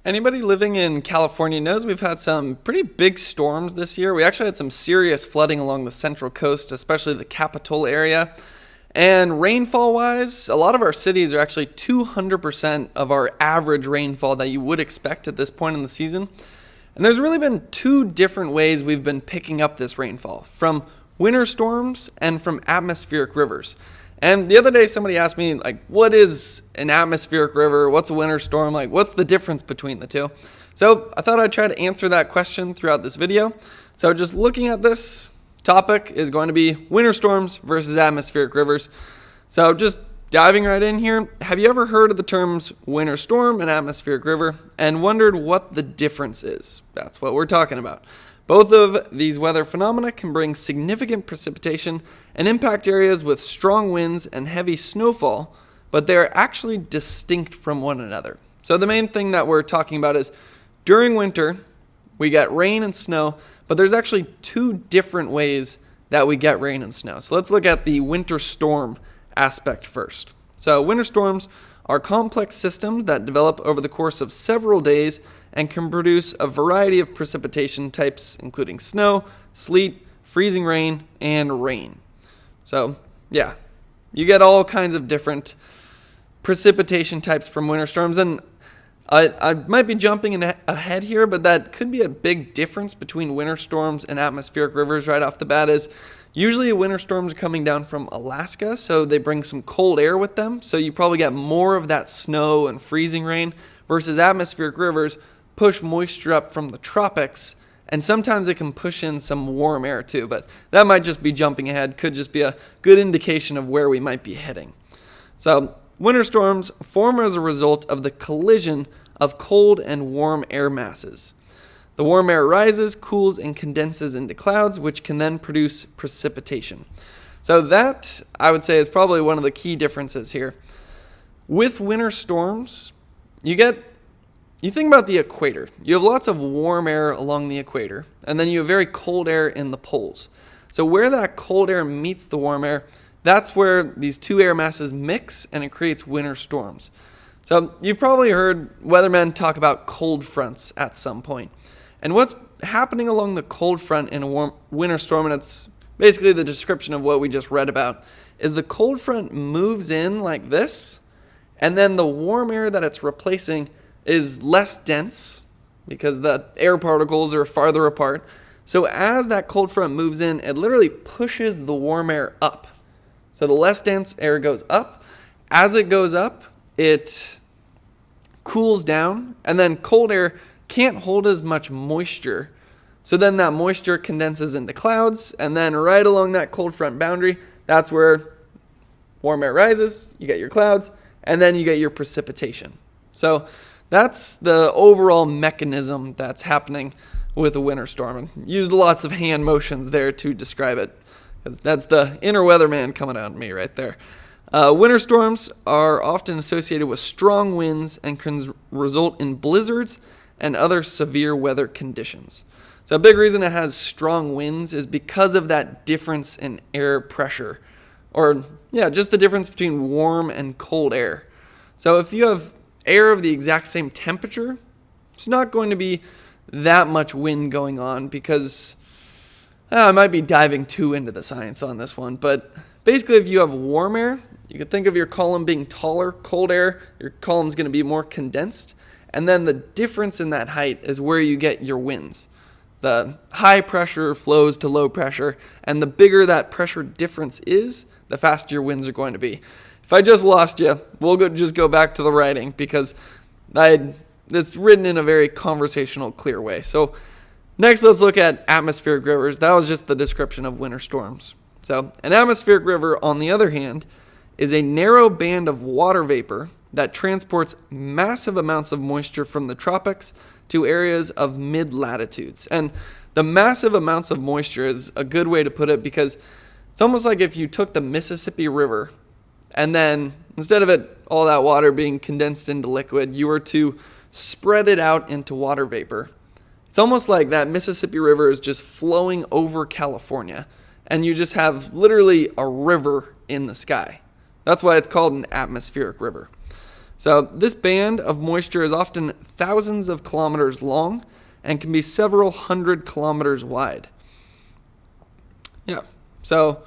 Anybody living in California knows we've had some pretty big storms this year. We actually had some serious flooding along the central coast, especially the Capitol area. And rainfall-wise, a lot of our cities are actually 200% of our average rainfall that you would expect at this point in the season. And there's really been two different ways we've been picking up this rainfall, from winter storms and from atmospheric rivers. And the other day somebody asked me, what is an atmospheric river? What's a winter storm? What's the difference between the two? So I thought I'd try to answer that question throughout this video. So just looking at this topic is going to be winter storms versus atmospheric rivers. So just diving right in here, have you ever heard of the terms winter storm and atmospheric river and wondered what the difference is? That's what we're talking about. Both of these weather phenomena can bring significant precipitation and impact areas with strong winds and heavy snowfall, but they are actually distinct from one another. So the main thing that we're talking about is during winter, we get rain and snow, but there's actually two different ways that we get rain and snow. So let's look at the winter storm aspect first. So winter storms are complex systems that develop over the course of several days and can produce a variety of precipitation types, including snow, sleet, freezing rain, and rain. So, yeah, you get all kinds of different precipitation types from winter storms. And I might be jumping ahead here, but that could be a big difference between winter storms and atmospheric rivers right off the bat is usually winter storms are coming down from Alaska, so they bring some cold air with them. So you probably get more of that snow and freezing rain versus atmospheric rivers push moisture up from the tropics, and sometimes it can push in some warm air too, but that might just be jumping ahead, could just be a good indication of where we might be heading. So winter storms form as a result of the collision of cold and warm air masses. The warm air rises, cools, and condenses into clouds, which can then produce precipitation. So that, I would say, is probably one of the key differences here. With winter storms, you think about the equator. You have lots of warm air along the equator, and then you have very cold air in the poles. So where that cold air meets the warm air, that's where these two air masses mix, and it creates winter storms. So you've probably heard weathermen talk about cold fronts at some point. And what's happening along the cold front in a winter storm, and it's basically the description of what we just read about, is the cold front moves in like this, and then the warm air that it's replacing is less dense because the air particles are farther apart. So as that cold front moves in, it literally pushes the warm air up. So the less dense air goes up. As it goes up, it cools down, and then cold air can't hold as much moisture. So then that moisture condenses into clouds, and then right along that cold front boundary, that's where warm air rises, you get your clouds, and then you get your precipitation. So that's the overall mechanism that's happening with a winter storm. And used lots of hand motions there to describe it, because that's the inner weatherman coming out of me right there. Winter storms are often associated with strong winds and can result in blizzards and other severe weather conditions. So a big reason it has strong winds is because of that difference in air pressure, or just the difference between warm and cold air. So if you have air of the exact same temperature, it's not going to be that much wind going on because I might be diving too into the science on this one, but basically if you have warm air, you could think of your column being taller. Cold air, your column's going to be more condensed. And then the difference in that height is where you get your winds. The high pressure flows to low pressure, and the bigger that pressure difference is, the faster your winds are going to be. If I just lost you, we'll just go back to the writing because it's written in a very conversational, clear way. So next, let's look at atmospheric rivers. That was just the description of winter storms. So an atmospheric river, on the other hand, is a narrow band of water vapor that transports massive amounts of moisture from the tropics to areas of mid-latitudes. And the massive amounts of moisture is a good way to put it because it's almost like if you took the Mississippi River and then instead of all that water being condensed into liquid, you were to spread it out into water vapor. It's almost like that Mississippi River is just flowing over California, and you just have literally a river in the sky. That's why it's called an atmospheric river. So this band of moisture is often thousands of kilometers long and can be several hundred kilometers wide. Yeah, so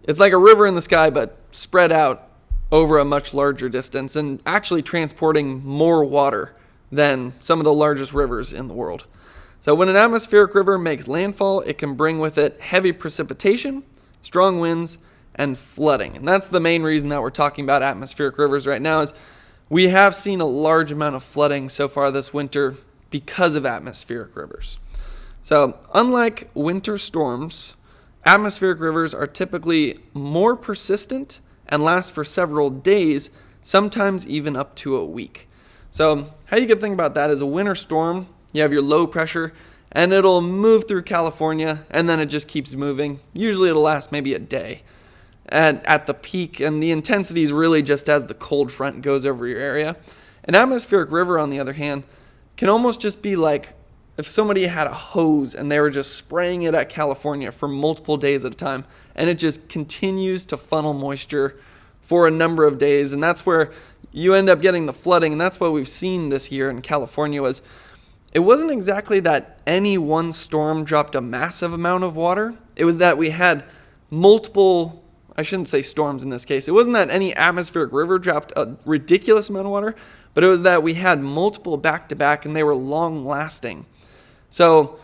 it's like a river in the sky, but spread out over a much larger distance and actually transporting more water than some of the largest rivers in the world. So when an atmospheric river makes landfall, it can bring with it heavy precipitation, strong winds, and flooding. And that's the main reason that we're talking about atmospheric rivers right now, is we have seen a large amount of flooding so far this winter because of atmospheric rivers. So unlike winter storms, atmospheric rivers are typically more persistent and last for several days, sometimes even up to a week. So how you can think about that is a winter storm, you have your low pressure, and it'll move through California, and then it just keeps moving. Usually it'll last maybe a day at the peak, and the intensity is really just as the cold front goes over your area. An atmospheric river, on the other hand, can almost just be like if somebody had a hose and they were just spraying it at California for multiple days at a time, and it just continues to funnel moisture for a number of days, and that's where you end up getting the flooding. And that's what we've seen this year in California. It wasn't exactly that any one storm dropped a massive amount of water. It was that we had multiple, I shouldn't say storms in this case. It wasn't that any atmospheric river dropped a ridiculous amount of water, but it was that we had multiple back-to-back, and they were long-lasting. So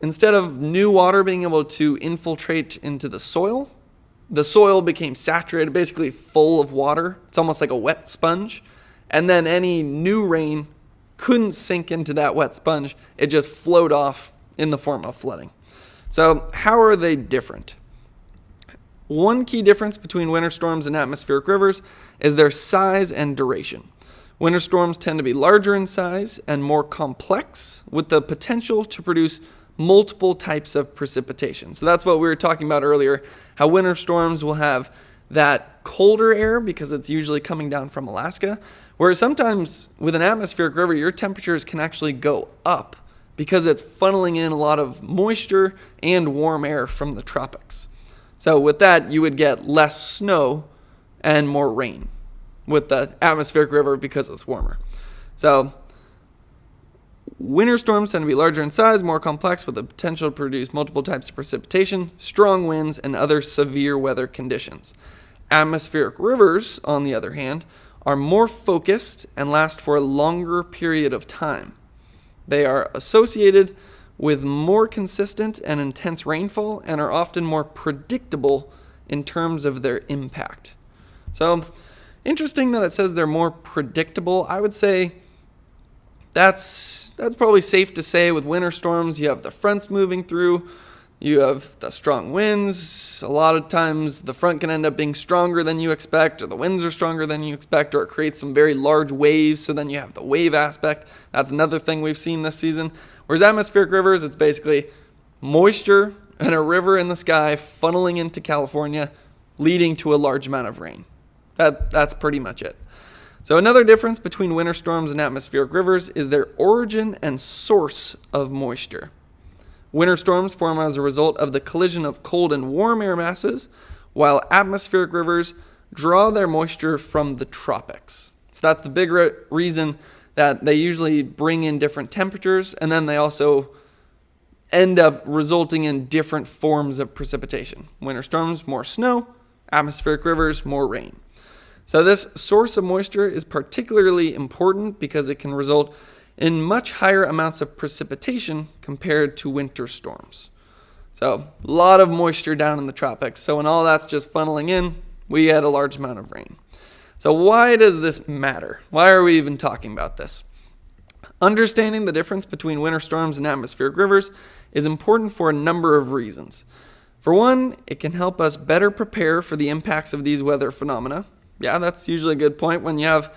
instead of new water being able to infiltrate into the soil became saturated, basically full of water. It's almost like a wet sponge. And then any new rain couldn't sink into that wet sponge. It just flowed off in the form of flooding. So how are they different? One key difference between winter storms and atmospheric rivers is their size and duration. Winter storms tend to be larger in size and more complex, with the potential to produce multiple types of precipitation. So that's what we were talking about earlier, how winter storms will have that colder air because it's usually coming down from Alaska, whereas sometimes with an atmospheric river, your temperatures can actually go up because it's funneling in a lot of moisture and warm air from the tropics. So with that, you would get less snow and more rain with the atmospheric river because it's warmer. So winter storms tend to be larger in size, more complex, with the potential to produce multiple types of precipitation, strong winds, and other severe weather conditions. Atmospheric rivers, on the other hand, are more focused and last for a longer period of time. They are associated with more consistent and intense rainfall and are often more predictable in terms of their impact. So, interesting that it says they're more predictable. I would say that's probably safe to say. With winter storms, you have the fronts moving through, you have the strong winds. A lot of times the front can end up being stronger than you expect, or the winds are stronger than you expect, or it creates some very large waves, so then you have the wave aspect. That's another thing we've seen this season. Whereas atmospheric rivers, it's basically moisture and a river in the sky funneling into California, leading to a large amount of rain. That's pretty much it. So another difference between winter storms and atmospheric rivers is their origin and source of moisture. Winter storms form as a result of the collision of cold and warm air masses, while atmospheric rivers draw their moisture from the tropics. So that's the big reason that they usually bring in different temperatures, and then they also end up resulting in different forms of precipitation. Winter storms, more snow; atmospheric rivers, more rain. So this source of moisture is particularly important because it can result in much higher amounts of precipitation compared to winter storms. So a lot of moisture down in the tropics. So when all that's just funneling in, we get a large amount of rain. So why does this matter? Why are we even talking about this? Understanding the difference between winter storms and atmospheric rivers is important for a number of reasons. For one, it can help us better prepare for the impacts of these weather phenomena. Yeah, that's usually a good point. When you have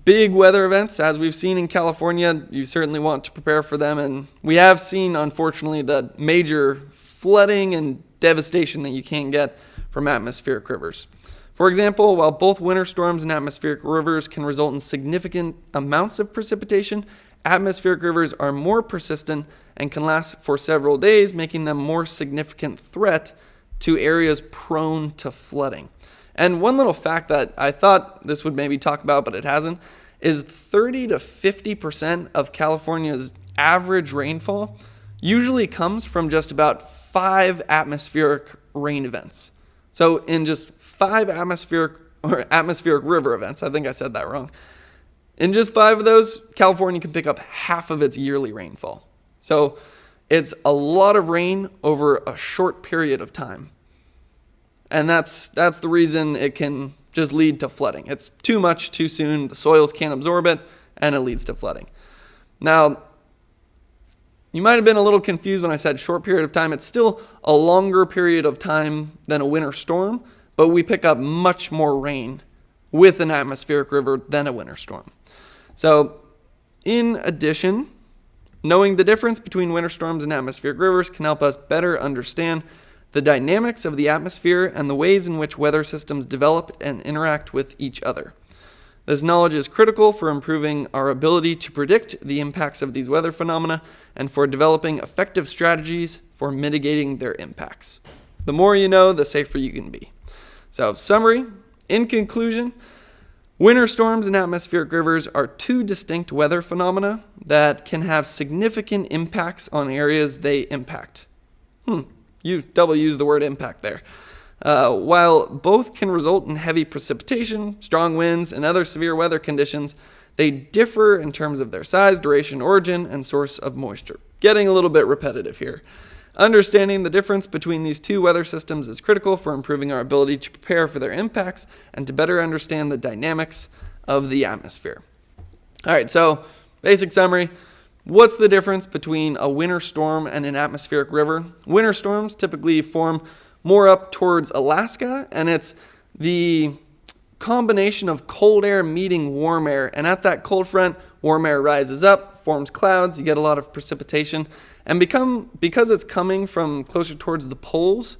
big weather events, as we've seen in California, you certainly want to prepare for them. And we have seen, unfortunately, the major flooding and devastation that you can get from atmospheric rivers. For example, while both winter storms and atmospheric rivers can result in significant amounts of precipitation, atmospheric rivers are more persistent and can last for several days, making them a more significant threat to areas prone to flooding. And one little fact that I thought this would maybe talk about, but it hasn't, is 30 to 50% of California's average rainfall usually comes from just about 5 atmospheric rain events. So in just 5 atmospheric river events, I think I said that wrong. In just 5 of those, California can pick up half of its yearly rainfall. So it's a lot of rain over a short period of time. And that's the reason it can just lead to flooding. It's too much too soon, the soils can't absorb it, and it leads to flooding. Now, you might have been a little confused when I said short period of time. It's still a longer period of time than a winter storm, but we pick up much more rain with an atmospheric river than a winter storm. So, in addition, knowing the difference between winter storms and atmospheric rivers can help us better understand the dynamics of the atmosphere and the ways in which weather systems develop and interact with each other. This knowledge is critical for improving our ability to predict the impacts of these weather phenomena and for developing effective strategies for mitigating their impacts. The more you know, the safer you can be. So, summary, in conclusion, winter storms and atmospheric rivers are 2 distinct weather phenomena that can have significant impacts on areas they impact. You double use the word impact there. While both can result in heavy precipitation, strong winds, and other severe weather conditions, they differ in terms of their size, duration, origin, and source of moisture. Getting a little bit repetitive here. Understanding the difference between these 2 weather systems is critical for improving our ability to prepare for their impacts and to better understand the dynamics of the atmosphere. All right, so basic summary. What's the difference between a winter storm and an atmospheric river? Winter storms typically form more up towards Alaska, and it's the combination of cold air meeting warm air. And at that cold front, warm air rises up, forms clouds, you get a lot of precipitation. And because it's coming from closer towards the poles,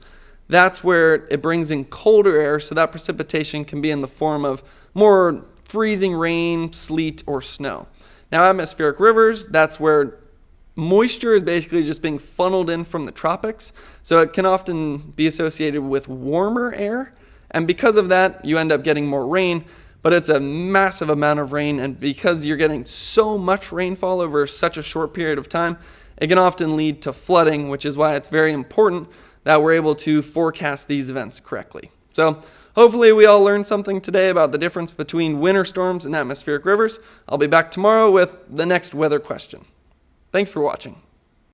that's where it brings in colder air, so that precipitation can be in the form of more freezing rain, sleet, or snow. Now, atmospheric rivers, that's where moisture is basically just being funneled in from the tropics, so it can often be associated with warmer air, and because of that, you end up getting more rain, but it's a massive amount of rain, and because you're getting so much rainfall over such a short period of time, it can often lead to flooding, which is why it's very important that we're able to forecast these events correctly. So, hopefully we all learned something today about the difference between winter storms and atmospheric rivers. I'll be back tomorrow with the next weather question. Thanks for watching.